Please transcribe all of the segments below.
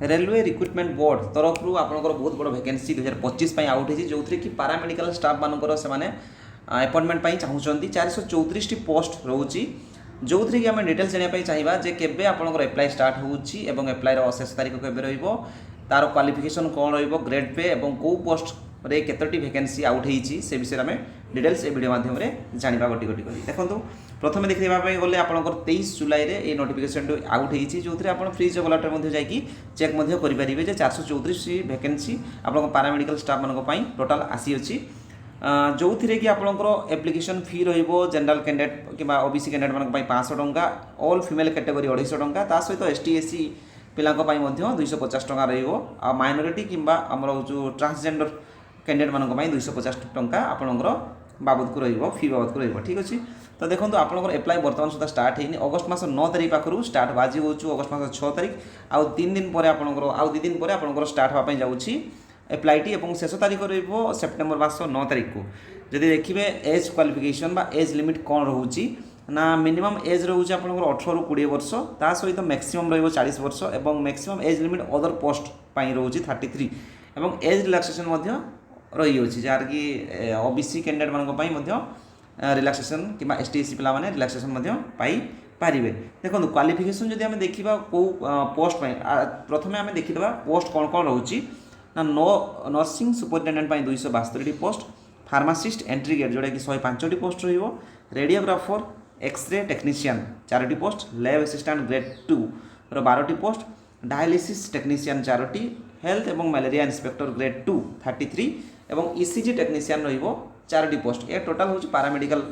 Railway recruitment board तरफ आपंकर बहुत बड़ वैकेंसी 2025 आउट होती जो कि पारामेडिकल स्टाफ मानकर से अपॉइंटमेंट चाहूँगी 434 पोस्ट रोचे जो थी कि आम डिटेल्स जानापी चाहिए जे केबे आपंकर एप्लाई स्टार्ट होगी एप्लायर शेष तारीख केबे रहिबो तार क्वालिफिकेशन कौन रहिबो ग्रेड पे और कौ पोस्ट रे केतोटी वैकेंसी आउट होती से विषय में डिटेल्स ए वीडियो माध्यम जाना गोटी गोटी कर देखो प्रथम देखा गले आपंकर 23 जुलाई में ये नोटिफिकेशन आउट होती जो आप फ्री जब गलाटर जाकि चेक करेंगे 434 वैकेंसी आप पारामेडिकल स्टाफ मानी टोटाल आसी अच्छी जो थी कि आपंकर एप्लिकेशन फी जनरल कैंडिडेट कि ओबीसी कैंडिडेट मान 500 टंका ऑल फीमेल कैटेगरी 250 टंका ता सहित एसटी एससी पिला 250 टंका रहा माइनोरिटी कि जो ट्रांसजेंडर कैंडिडेट मान 250 टंका आपंकर बाबद को रही फी बाबद को रही ठीक अच्छे तो देखो आपंकर एप्लाई बर्तमान सुधा स्टार्ट होनी अगस्ट मास 9 तारीख पाखु स्टार्ट बाजी हो अगस्ट मास 6 तारीख आउ 3 दिन पर आपंकर आउ 2 दिन पर आपंकर स्टार्ट होगा जाऊँगी एप्लाईटी और शेष तारीख रही सेप्टेम्बर मास 9 तारीख को जदि देखिए एज क्वालिफिकेशन बा एज लिमिट कौन रोचे ना मिनिमम एज रोचे आप 18 ରୁ 20 वर्ष ता सहित मैक्सिमम रही 40 वर्ष और maximum age limit other post रोचे 33 और एज रिलैक्सेशन रही है जार कि ओबीसी कैंडिडेट मान रिलैक्सेशन कि एसटी एससी पिला माने रिलैक्सेशन पाइबे देखो क्वालिफिकेशन जब आम देखा कौ पोस्ट प्रथम आम देखीदा पोस्ट कौन कौन रोचे ना नर्सिंग सुपरिटेडेंट 272 पोस्ट फार्मासिस्ट एंट्री गेट जोटा कि 105 post radiographer x ray technician 4 post lab assistant grade 2 12 post dialysis technician 4 health और मलेरिया इंस्पेक्टर ग्रेड 2 33 और ECG टेक्नीशियन रो 4 पोस्ट ये टोटाल हूँ पारामेडिकल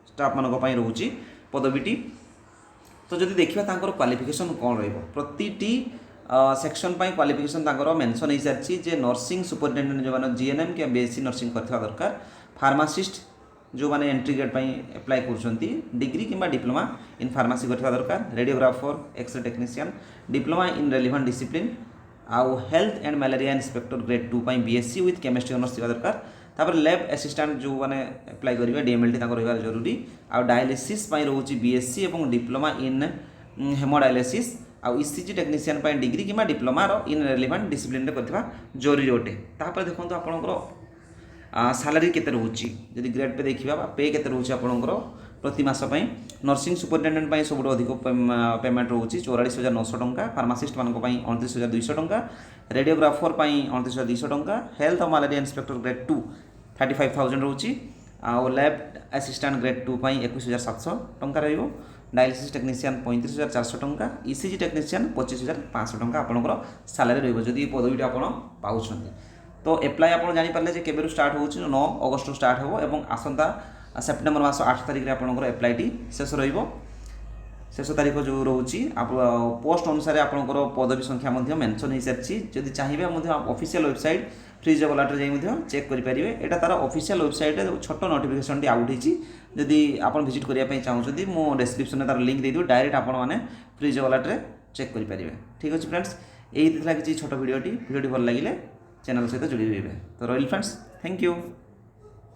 स्टाफ मानी रोचे पदवीटी तो जब देखा क्वालिफिकेशन कौन रही सेक्शन क्वालिफिकेशन मेंशन हो सारी जे नर्सिंग सुपरिटेंडेंट जो GNM कि B.Sc नर्सिंग करथिबा दरकार फार्मासिस्ट जो मैंने एंट्री गेट एप्लाई कर डिग्री कि डिप्लोमा इन फार्मासी करथिबा दरकार radiographer x ray technician diploma in relevant discipline आउ health and malaria inspector grade 2 B.Sc with chemistry honours थिबा दरकार तापर लैब असिस्टेंट जो मैंने एप्लाई करेंगे DMLT रहा जरूरी आउ डायलिसिस रोचे B.Sc और डिप्लोमा इन हेमोडायलिसिस आउ ECG टेक्नीशियन डिग्री कि डिप्लोमा इन रेलिवेंट डिसिप्लिन करथिबा जरूरी अटे तापर देखो आपंकर सैलरी केते रोचे जदि ग्रेड पे देखा पे केते रोचे आपंकर प्रति मास नर्सिंग सुपरिटेंडेंट सब अधिक पेमेंट रोचे 44,900 टंका फार्मासिस्ट मान 29,200 टंका रेडियोग्राफर 29,200 टंका हेल्थ और मलेरिया इंस्पेक्टर ग्रेड 2 35,000 रोचे आउ लैब असिस्टेंट ग्रेड 2 21,700 टंका रहिबो डायलिसिस टेक्नीशियन 35,400 टंका ECG टेक्नीशियन 25,500 टंका आपंकर सैलरी रही पदवीटा आप पाँच तो एप्लाई आप जापारे केबे स्टार्ट हो 9 अगस्ट स्टार्ट हो और आसंता सेप्टेम्बर मास 8 तारीख में आपंकर एप्लाईटी शेष शेष तारीख जो रोचे पोस्ट अनुसार आपंकर पदवी संख्या मेंशन हो सारी जदि चाहिए ऑफिशियल वेबसाइट फ्री जब अलार्ट जाए चेक करेंगे यहाँ तार ऑफिशियल वेबसाइट छोट नोटिफिकेशन टी आउट होती जदि आप विजिट करने चाहते मुझे डिस्क्रिप्शन में तार लिंक देदेवी डायरेक्ट आपने फ्री जब अलार्ट चेक करेंगे ठीक अच्छे फ्रेंड्स यही था कि छोट भिडियोटी भल लगे चैनल सहित जोड़ी रही तो रही फ्रेंड्स थैंक यू।